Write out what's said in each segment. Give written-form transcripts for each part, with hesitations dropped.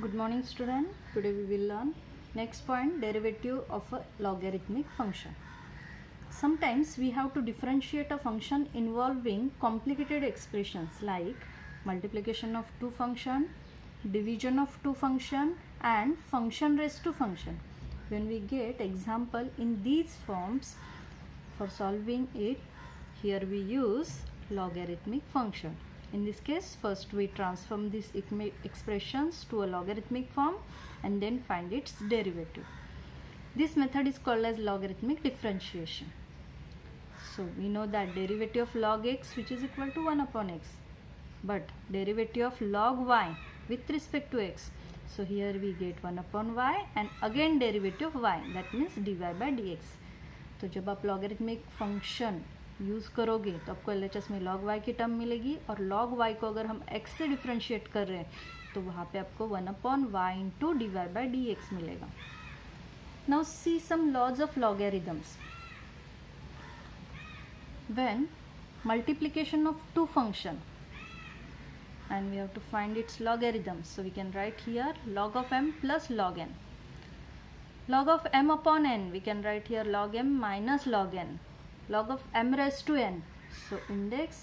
Good morning student. Today we will learn next point, derivative of a logarithmic function. Sometimes we have to differentiate a function involving complicated expressions like multiplication of two function, division of two function and function raised to function. When we get example in these forms, for solving it, here we use logarithmic function. In this case, first we transform these expressions to a logarithmic form and then find its derivative. This method is called as logarithmic differentiation. So we know that derivative of log x, which is equal to 1 upon x, but derivative of log y with respect to x. So here we get 1 upon y and again derivative of y, that means dy by dx. तो जब आप logarithmic function use करोगे तो आपको LHS में log y की term मिलेगी और log y को अगर हम x से डिफ्रेंशिएट कर रहे हैं तो वहाँ पे आपको 1 upon y into dy by dx मिलेगा. Now see some laws of logarithms. When multiplication of two function and we have to find its logarithm, so we can write here log of m plus log n. Log of m upon n, we can write here log m minus log n. Log of m raised to n, so index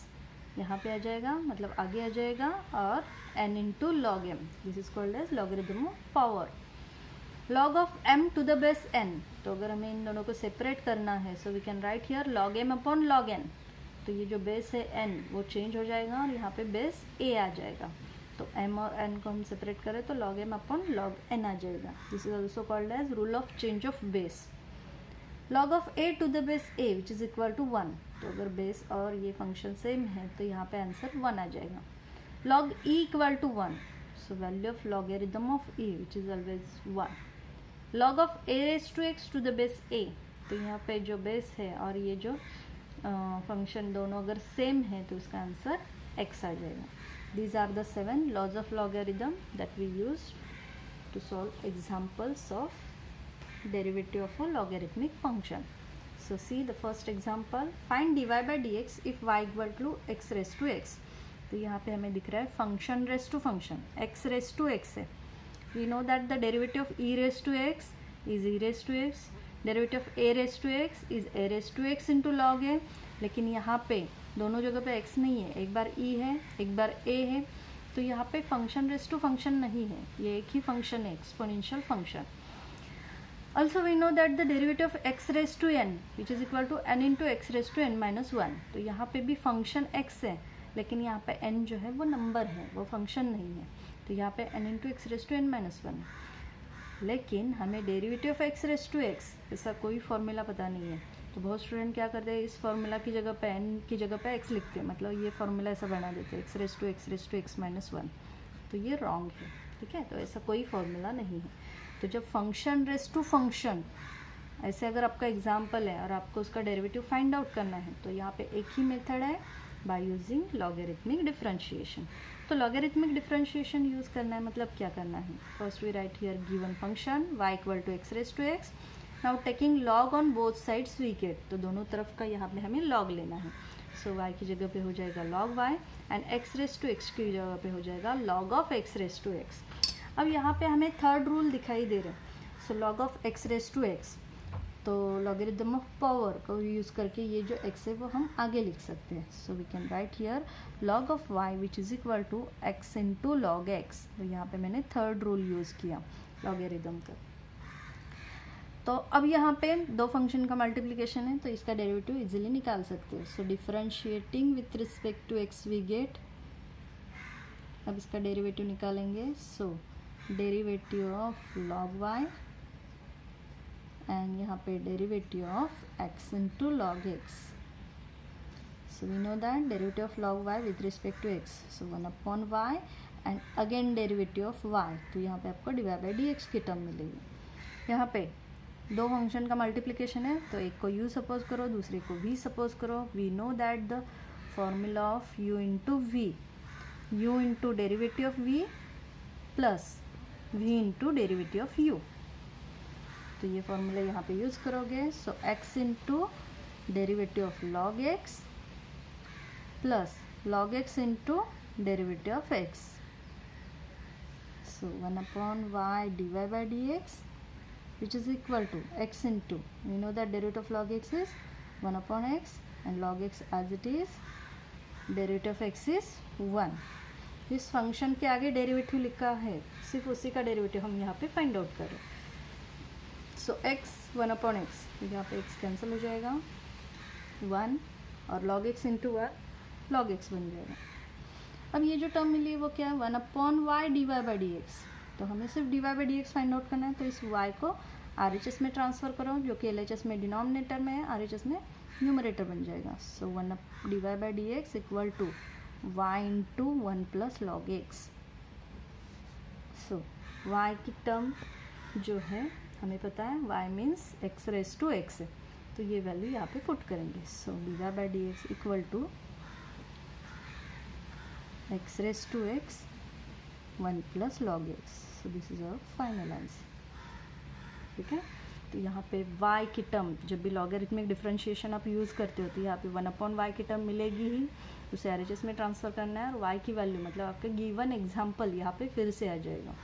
यहाँ पे आ जाएगा, मतलब आगे आ जाएगा, और n into log m, this is called as logarithm of power. Log of m to the base n, तो अगर हमें इन दोनों को सेपरेट करना है, so we can write here log m upon log n. तो ये जो बेस है n वो चेंज हो जाएगा और यहाँ पे बेस a आ जाएगा. तो m और n को हम सेपरेट करें तो log m upon log n आ जाएगा. This is also called as rule of change of base. log of a to the base a, which is equal to 1. तो अगर बेस और ये फंक्शन सेम है तो यहाँ पे आंसर 1 आ जाएगा. log e equal to 1, so value of logarithm of e, which is always 1. log of a raised to x to the base a, तो यहाँ पे जो बेस है और ये जो फंक्शन दोनों अगर सेम है तो उसका आंसर x आ जाएगा. These are the 7 laws of logarithm that we use to solve examples of derivative of a logarithmic function. So see the first example, find dy by dx if y equal to x raised to x. तो यहाँ पे हमें दिख रहा है function raised to function, x raised to x है. We know that the derivative of e raised to x is e raised to x, derivative of a raised to x is a raised to x into log a. लेकिन यहाँ पे दोनों जगह पे x नहीं है, एक बार e है एक बार a है, तो यहाँ पे function raised to function नहीं है, ये एक ही function है, exponential function. Also we know that the derivative of x raised to n, which is equal to n into x raised to n minus 1. तो यहाँ पे भी फंक्शन x है, लेकिन यहाँ पे n जो है वो नंबर है, वो फंक्शन नहीं है. तो यहाँ पे n into x raised to n minus 1. लेकिन हमें derivative of x raised to x ऐसा कोई फॉर्मूला पता नहीं है. तो बहुत स्टूडेंट क्या करते हैं, इस फॉर्मूला की जगह पे n की जगह पे x लिखते हैं, मतलब ये फॉर्मूला ऐसा बना देते हैं x raised to x minus 1. तो ये रॉन्ग है, ठीक है. तो ऐसा कोई फॉर्मूला नहीं है. तो जब फंक्शन रेस टू फंक्शन ऐसे अगर आपका एग्जाम्पल है और आपको उसका डेरिवेटिव फाइंड आउट करना है तो यहाँ पे एक ही मेथड है, बाय यूजिंग लॉगरिथमिक डिफरेंशिएशन. तो लॉगरिथमिक डिफरेंशिएशन यूज़ करना है, मतलब क्या करना है. First we write here given function y equal to x raise to x. Now taking log on both sides we get, तो दोनों तरफ का यहाँ पे हमें लॉग लेना है. सो y की जगह पे हो जाएगा log y and x raise to x की जगह पे हो जाएगा log of x raise to x. अब यहाँ पे हमें थर्ड रूल दिखाई दे रहा है, so log of x raise to x. तो लॉगरिथम ऑफ पावर को यूज़ करके ये जो x है वो हम आगे लिख सकते हैं. So we can write here log of y which is equal to x into log x. तो यहाँ पे मैंने थर्ड रूल यूज़ किया लॉगरिथम का. तो अब यहाँ पे दो फंक्शन का मल्टीप्लिकेशन है तो इसका डेरिवेटिव इजीली निकाल सकते हैं. So differentiating with respect to x we get, अब इसका डेरिवेटिव निकालेंगे. So derivative of log y and यहाँ पे derivative of x into log x. So we know that derivative of log y with respect to x, so 1 upon y and again derivative of y. तो यहाँ पे आपको D Y by D X की term मिलेगी. यहाँ पे दो function का मल्टीप्लिकेशन है तो एक को u सपोज करो दूसरे को v सपोज करो. We know that the formula of u into v, u into derivative of v plus v into derivative of u. तो ये फॉर्मूला यहाँ पे यूज़ करोगे. So x into derivative of log x plus log x into derivative of x. So 1 upon y dy by dx, which is equal to x into, we know that derivative of log x is 1 upon x, and log x as it is, derivative of x is 1. इस function के आगे derivative लिखा है, सिर्फ उसी का derivative हम यहाँ पे फाइंड आउट करें. सो x 1 अपॉन एक्स, तो यहाँ पे x कैंसिल हो जाएगा 1, और log x into log x बन जाएगा. अब ये जो टर्म मिली है वो क्या है, 1 upon y d Y by D x. तो हमें सिर्फ d Y by D x find out करना है. तो इस y को आर एच एस में ट्रांसफ़र करो, जो कि एल एच एस में डिनोमिनेटर में है, आर एच एस में न्यूमरेटर बन जाएगा. So 1 d Y by D x equal to y into 1 plus log x. So y की टर्म जो है हमें पता है y means x raise to x है, तो ये वैल्यू यहाँ पे पुट करेंगे. So D Y by D x equal to x raise to x 1 plus log x. So this is our final answer. ठीक है, तो यहाँ पे y की टर्म, जब भी लॉगरिथमिक डिफरेंशिएशन आप यूज़ करते हो तो यहाँ पे 1 अपॉन वाई की टर्म मिलेगी ही, उसे आर एच एस में ट्रांसफ़र करना है, और y की वैल्यू मतलब आपका गिवन एग्जाम्पल यहाँ पे फिर से आ जाएगा.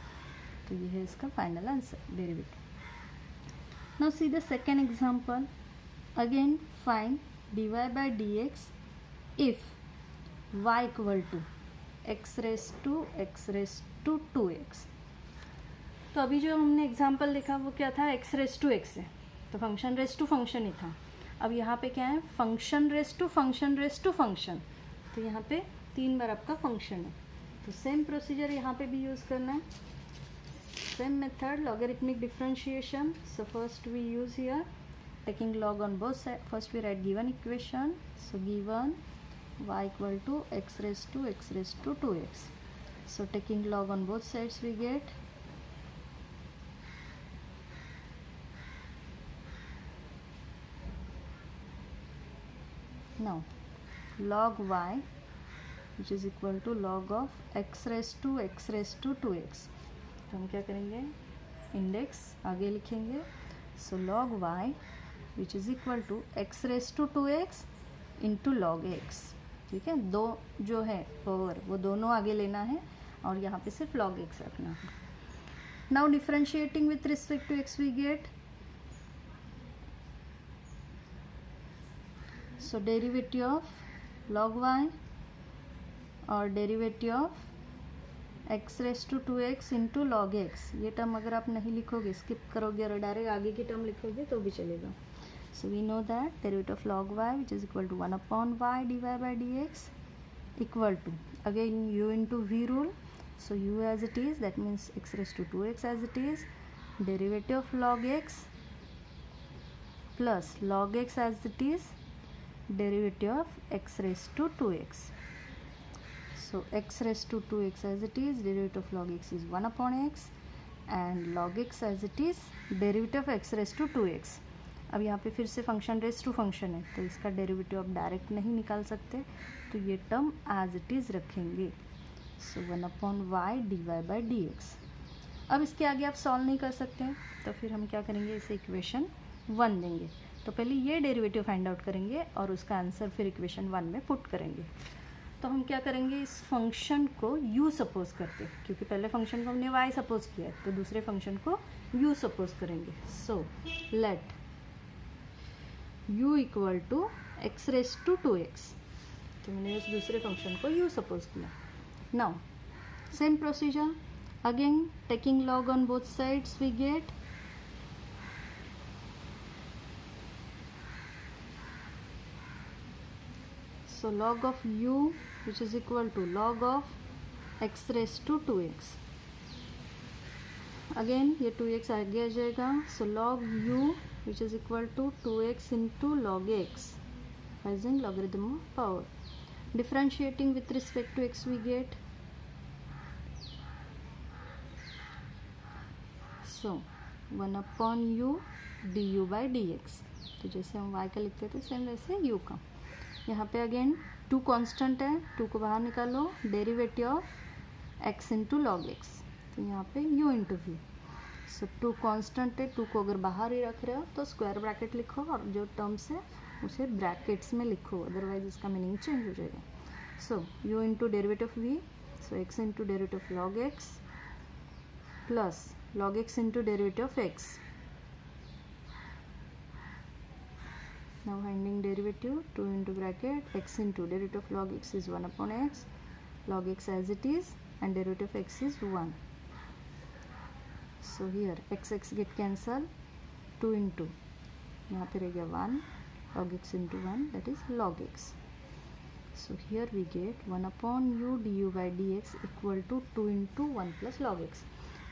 तो ये है इसका final answer, derivative. Now see the second example. Again find dy by dx if y equal to x raise to 2x. तो अभी जो हमने एग्जाम्पल देखा वो क्या था, x रेज टू x है, तो फंक्शन रेज टू फंक्शन ही था. अब यहाँ पे क्या है, फंक्शन रेज टू फंक्शन. तो यहाँ पे 3 बार आपका फंक्शन है. तो सेम प्रोसीजर यहाँ पे भी यूज़ करना है, same method, logarithmic differentiation. So first we use here taking log on both sides. First we write given equation. So given y equal to x raised to 2x. So taking log on both sides we get now log y, which is equal to log of x raised to 2x. तो हम क्या करेंगे, index आगे लिखेंगे. So log y which is equal to x raise to 2x into log x. ठीक है, दो जो है पावर वो दोनों आगे लेना है, और यहाँ पे सिर्फ log x रखना है. Now differentiating with respect to x we get, so derivative of log y और derivative of x raise to 2x into log x. ये टर्म अगर आप नहीं लिखोगे, स्किप करोगे और डायरेक्ट आगे की टर्म लिखोगे तो भी चलेगा. So we know that derivative of log y which is equal to 1 upon y d Y by D x equal to again u into v rule. So u as it is, that means x raise to 2x as it is, derivative of log x plus log x as it is, derivative of x raise to 2x. So x raised to 2x as it is, derivative of log x is 1 upon x, and log x as it is, derivative of x raised to 2x. अब यहाँ पे फिर से function raise to function है, तो इसका derivative आप direct नहीं निकाल सकते, तो ये टर्म एज इट इज़ रखेंगे. So 1 upon y d Y by D x. अब इसके आगे आप सॉल्व नहीं कर सकते, तो फिर हम क्या करेंगे, इसे इक्वेशन 1 देंगे. तो पहले ये डेरिवेटिव फाइंड आउट करेंगे और उसका आंसर फिर इक्वेशन 1 में पुट करेंगे. तो हम क्या करेंगे, इस फंक्शन को u सपोज करते, क्योंकि पहले फंक्शन को हमने y सपोज किया है, तो दूसरे फंक्शन को u सपोज करेंगे. So let u equal to x raise to 2x. तो मैंने उस दूसरे फंक्शन को u सपोज किया. Now same procedure, again taking log on both sides we get so log of u which is equal to log of x raised to 2x. Again ये 2x आगे आ जाएगा. सो log u which is equal to 2x into log x using logarithm of power. Differentiating with respect to x we get, so 1 upon u du by dx. तो जैसे हम y का लिखते थे same वैसे u का. यहाँ पे अगेन 2 कांस्टेंट है, 2 को बाहर निकालो, derivative of x into log x. तो यहाँ पे u into v. So 2 constant है, 2 को अगर बाहर ही रख रहे हो तो स्क्वायर ब्रैकेट लिखो, और जो टर्म्स है उसे ब्रैकेट्स में लिखो, अदरवाइज इसका मीनिंग चेंज हो जाएगा. सो u into derivative of v, so x into derivative of log x plus log x into derivative of x. Now finding derivative, 2 into bracket x into derivative of log x is 1 upon x, log x as it is, and derivative of x is 1. So here x get cancelled, 2 into यहाँ पे रह गया 1, log x into 1, that is log x. So here we get 1 upon u du by dx equal to 2 into 1 plus log x.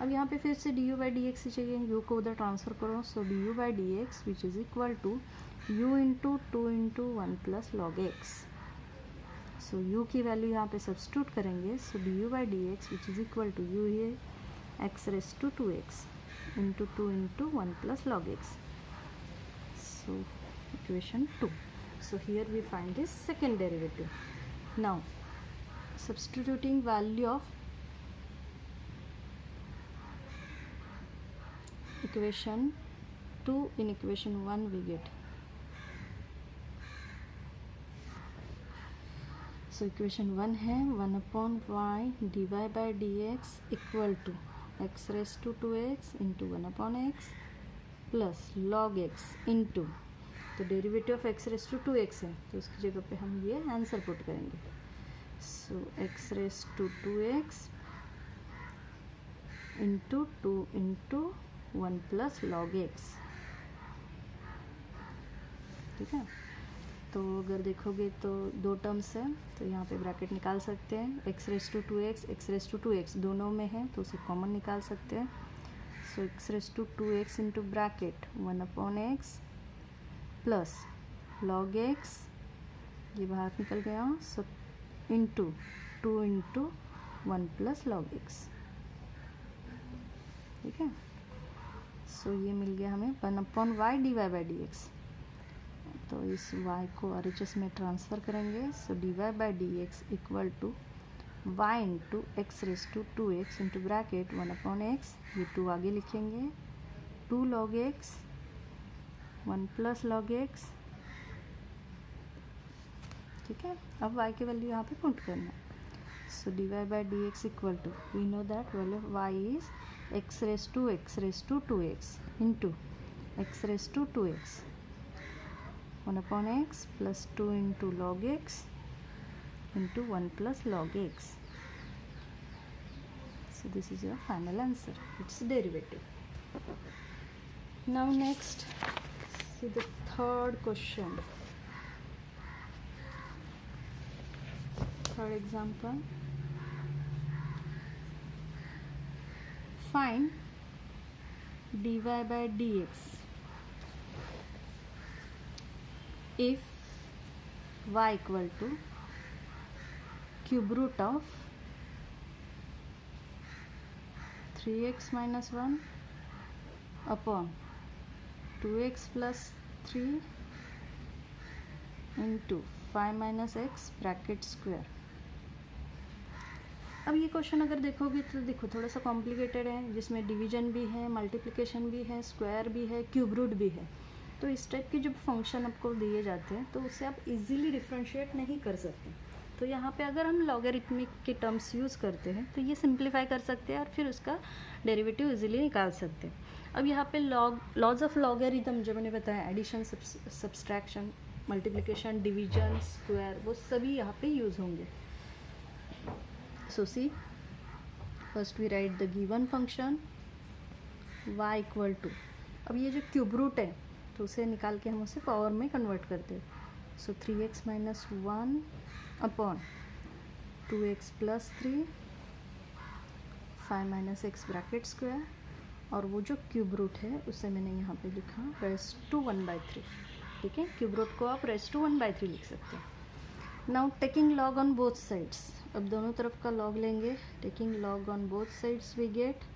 अब यहाँ पे फिर से du by dx ही चाहिए, u को उधर ट्रांसफ़र करो, so du by dx which is equal to u into 2 into 1 plus log x. So u की वैल्यू यहाँ पे सब्स्टिट्यूट करेंगे, so du by dx which is equal to u है x raised to 2x into 2 into 1 plus log x. So equation 2. So here we find this second derivative. Now substituting value of equation 2 in equation 1 we get. So equation 1 है 1 upon y dy by dx equal to x raised to 2x into 1 upon x plus log x into, तो derivative of x raised to 2x है, तो उसकी जगह पे हम ये answer put करेंगे. सो x raised to 2x into 2 into 1 plus log x. ठीक है, तो अगर देखोगे तो दो टर्म्स है, तो यहाँ पे ब्रैकेट निकाल सकते हैं. x raised to 2x, x raised to 2x दोनों में है, तो उसे कॉमन निकाल सकते हैं. So x raised to 2x into bracket 1 upon x plus log x, ये बाहर निकल गया, so into 2 into 1 plus log x. ठीक है, सो ये मिल गया हमें 1 upon y dy by dx. तो इस y को RHS में ट्रांसफ़र करेंगे, so dy by dx equal to y into x raise to 2x into bracket 1 upon x, ये 2 आगे लिखेंगे, 2 log x 1 plus log x. ठीक है, अब y की वैल्यू यहाँ पे पुट करना. So dy by dx equal to, we know that value of y is x raise to 2x into x raise to 2x 1 upon x plus 2 into log x into 1 plus log x. So this is your final answer, its derivative. Now next, see the third question. Third example, find dy by dx if y equal to cube root of 3x minus 1 upon 2x plus 3 into 5 minus x bracket square. अब ये question अगर देखोगे तो देखो थोड़ा सा complicated है, जिसमें डिवीजन भी है, मल्टीप्लिकेशन भी है, स्क्वायर भी है, क्यूब रूट भी है. तो इस टाइप के जब फंक्शन आपको दिए जाते हैं तो उसे आप इजीली डिफरेंशिएट नहीं कर सकते. तो यहाँ पे अगर हम लॉगरिथमिक के टर्म्स यूज़ करते हैं तो ये सिंप्लीफाई कर सकते हैं और फिर उसका डेरिवेटिव इजीली निकाल सकते हैं. अब यहाँ पे लॉज ऑफ लॉगरिथम जो मैंने बताया, addition, subtraction, multiplication, division, square, वो सभी यहाँ पे यूज़ होंगे. So see, first we write the given function y equal to, अब ये जो क्यूब रूट है तो उसे निकाल के हम उसे पावर में कन्वर्ट करते हैं. सो 3x minus 1 upon 2x plus 3 5 minus x bracket square, और वो जो क्यूब रूट है उसे मैंने यहाँ पे लिखा रेस टू 1/3. ठीक है, क्यूब रूट को आप रेस टू 1/3 लिख सकते हैं. Now taking log on both sides, अब दोनों तरफ का लॉग लेंगे. Taking log on both sides we get,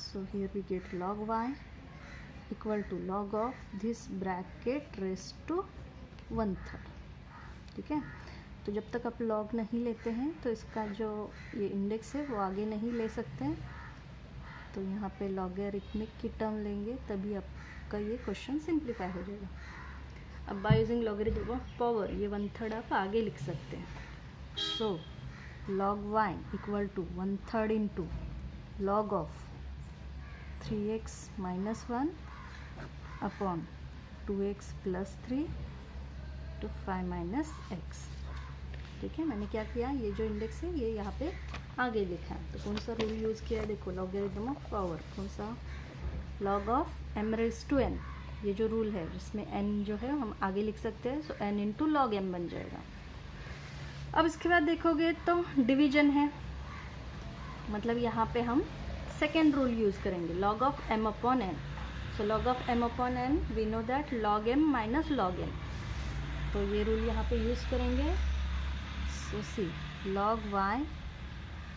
so here we get log y equal to log of this bracket raised to 1/3. ठीक है, तो जब तक आप लॉग नहीं लेते हैं तो इसका जो ये इंडेक्स है वो आगे नहीं ले सकते हैं. तो यहाँ पे लॉगरिथमिक की टर्म लेंगे तभी आपका ये क्वेश्चन सिंप्लीफाई हो जाएगा. अब by using logarithm of power ये 1/3 आप आगे लिख सकते हैं. So log y equal to 1/3 into log of 3x minus 1 upon 2x plus 3 to 5 minus x। ठीक है, मैंने क्या किया, ये जो इंडेक्स है ये यहाँ पे आगे लिखा है। तो कौन सा रूल यूज़ किया है, देखो लॉगरिथम ऑफ पावर, कौन सा, log of m raised to n, ये जो रूल है जिसमें n जो है हम आगे लिख सकते हैं, सो n इंटू लॉग m बन जाएगा। अब इसके बाद देखोगे तो डिवीजन है, मतलब यहाँ पे हम सेकेंड रूल यूज़ करेंगे, log of m upon n। So log of m upon n we know that log m minus log n, तो ये रूल यहाँ पे यूज़ करेंगे। So see log y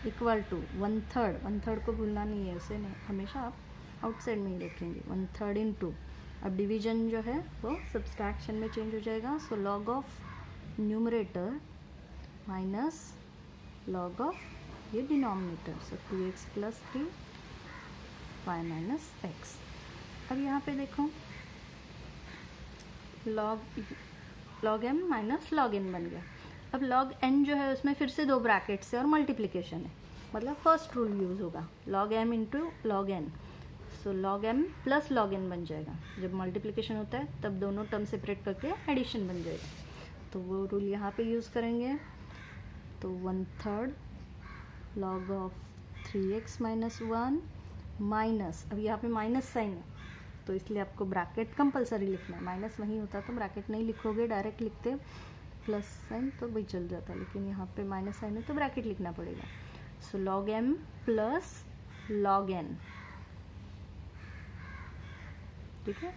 equal to 1/3, 1/3 को भूलना नहीं है, उसे नहीं, हमेशा आप आउटसाइड में ही रखेंगे, 1/3 इंटू, अब डिवीजन जो है वो सब्सट्रैक्शन में चेंज हो जाएगा। सो log of numerator minus log of ये डिनोमिनेटर, सो 2x प्लस 3 5 माइनस x। अब यहाँ पे देखो log m minus log n बन गया। अब log n जो है उसमें फिर से दो ब्रैकेट्स है और मल्टीप्लिकेशन है, मतलब फर्स्ट रूल यूज़ होगा, log m into log n। So log m plus log n बन जाएगा, जब मल्टीप्लिकेशन होता है तब दोनों टर्म सेपरेट करके एडिशन बन जाएगा, तो वो रूल यहाँ पे यूज़ करेंगे। तो 1/3 log of 3x minus 1 minus, अब यहाँ पे माइनस साइन है तो इसलिए आपको ब्रैकेट कंपलसरी लिखना है, माइनस नहीं होता तो ब्रैकेट नहीं लिखोगे, डायरेक्ट लिखते प्लस साइन तो भी चल जाता, लेकिन यहाँ पे माइनस साइन है तो ब्रैकेट लिखना पड़ेगा। सो log m plus log n, ठीक है।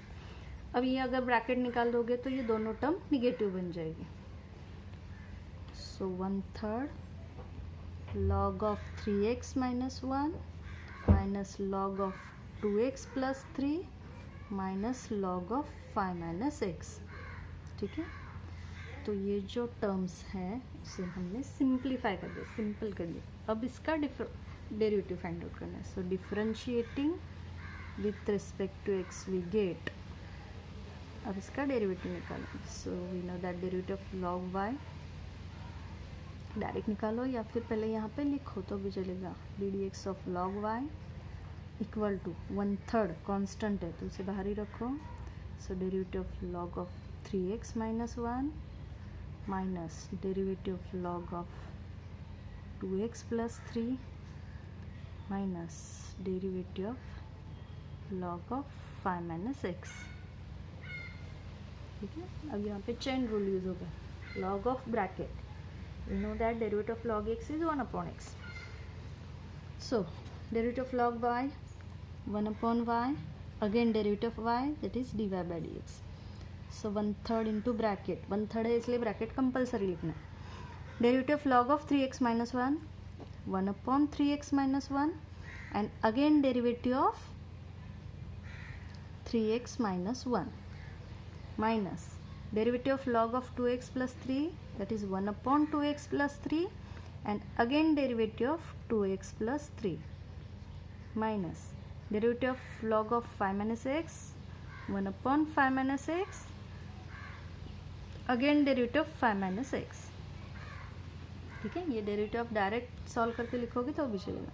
अब ये अगर ब्रैकेट निकाल दोगे तो ये दोनों टर्म निगेटिव बन जाएगी। सो 1/3 log of 3x minus 1 minus log of 2x plus 3 minus log of 5 minus x, ठीक है। तो ये जो टर्म्स हैं उसे हमने सिंप्लीफाई कर दिया, सिंपल कर दिया। अब इसका डेरिवेटिव फाइंड आउट करना है। So differentiating with respect to x we get, अब इसका डेरिवेटिव निकालेंगे। So we know that derivative of log y, direct निकालो या फिर पहले यहाँ पे लिखो तो भी चलेगा, ddx of log y equal to 1/3, constant है तो उसे बाहर ही रखो। So derivative of log of 3x minus 1 minus derivative of log of 2x plus 3 minus derivative of log of 5 minus x, ठीक है। अब यहाँ पे चेन रूल यूज होगा, log of bracket, we know that derivative of log x is 1 upon x. So derivative of log y 1 upon y, again derivative of y, that is dy by dx. So 1/3 into bracket, 1/3 है इसलिए bracket compulsory लिखना है। Derivative of log of 3x minus 1 1 upon 3x minus 1 and again derivative of 3x minus 1 minus derivative of log of 2x plus 3, that is 1 upon 2x plus 3 and again derivative of 2x plus 3 minus derivative of log of 5 minus x 1 upon 5 minus x, again derivative of 5 minus x, ठीक है। ये derivative आप direct solve करके लिखोगे तो भी चलेगा।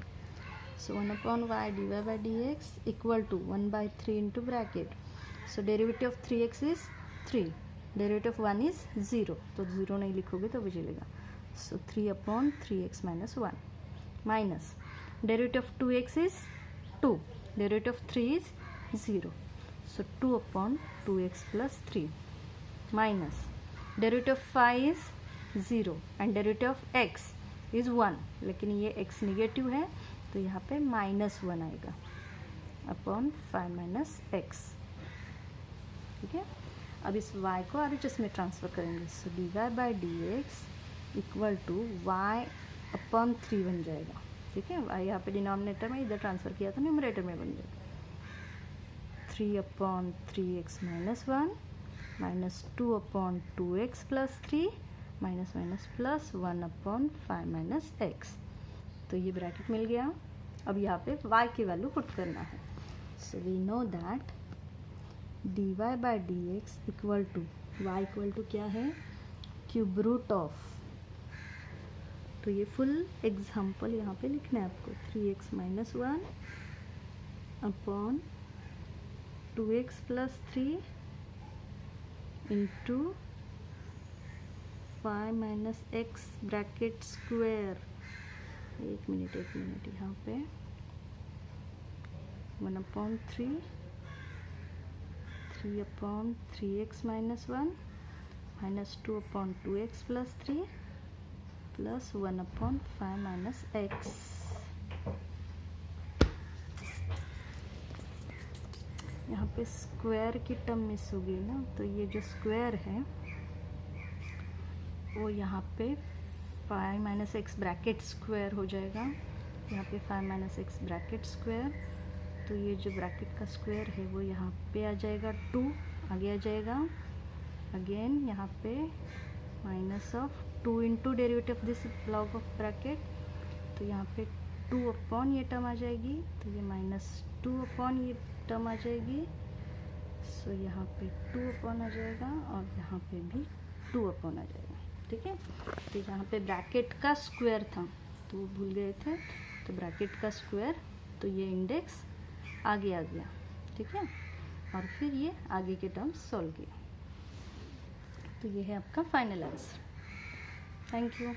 So 1 upon y dy by dx equal to 1/3 into bracket. So derivative of 3x is 3, derivative of 1 is 0, तो 0 नहीं लिखोगे तो भी चलेगा। So 3 upon 3x minus 1 minus derivative of 2x is 2, derivative of 3 is 0, so 2 upon 2x plus 3 minus derivative of 5 is 0 and derivative of x is 1, लेकिन ये x negative है तो यहाँ पे -1 आएगा अपॉन 5 माइनस x, ठीक है। अब इस y को RHS में ट्रांसफ़र करेंगे। So dy by dx equal to y upon 3 बन जाएगा, ठीक है। y यहाँ पे डिनोमिनेटर में, इधर ट्रांसफ़र किया तो न्यूमरेटर में बन जाएगा 3 upon 3x minus 1 minus 2 upon 2x plus 3 minus minus plus 1 upon 5 minus x, तो ये ब्रैकेट मिल गया। अब यहाँ पे y की वैल्यू पुट करना है। So we know that dy by dx equal to y equal to क्या है, क्यूब रूट ऑफ तो ये फुल एग्जाम्पल यहाँ पे लिखना है आपको। 3x minus 1 upon 2x plus 3 into 5 minus x bracket square. एक मिनट यहाँ पे 1 upon 3 upon 3x minus 1 minus 2 upon 2x plus 3 plus 1 upon 5 minus x। यहाँ पे स्क्वायर की टर्म मिस हो गई ना, तो ये जो स्क्वायर है वो यहाँ पे 5 माइनस एक्स ब्रैकेट स्क्वायर हो जाएगा। यहाँ पे 5 माइनस एक्स ब्रैकेट स्क्वायर, तो ये जो ब्रैकेट का स्क्वायर है वो यहाँ पे आ जाएगा 2 आगे आ जाएगा। अगेन यहाँ पे minus of 2 into derivative of this log of bracket, तो यहाँ पे 2 अपॉन ये टर्म आ जाएगी, तो ये माइनस 2 अपॉन ये टर्म आ जाएगी। सो यहाँ पे 2 अपॉन आ जाएगा और यहाँ पे भी 2 अपॉन आ जाएगा। ठीक है, तो यहाँ पे ब्रैकेट का स्क्वायर था तो वो भूल गए थे, तो ब्रैकेट का स्क्वायर, तो ये इंडेक्स आगे आ गया। ठीक है, और फिर ये आगे के टर्म्स सॉल्व किया। तो ये है आपका फाइनल आंसर। Thank you.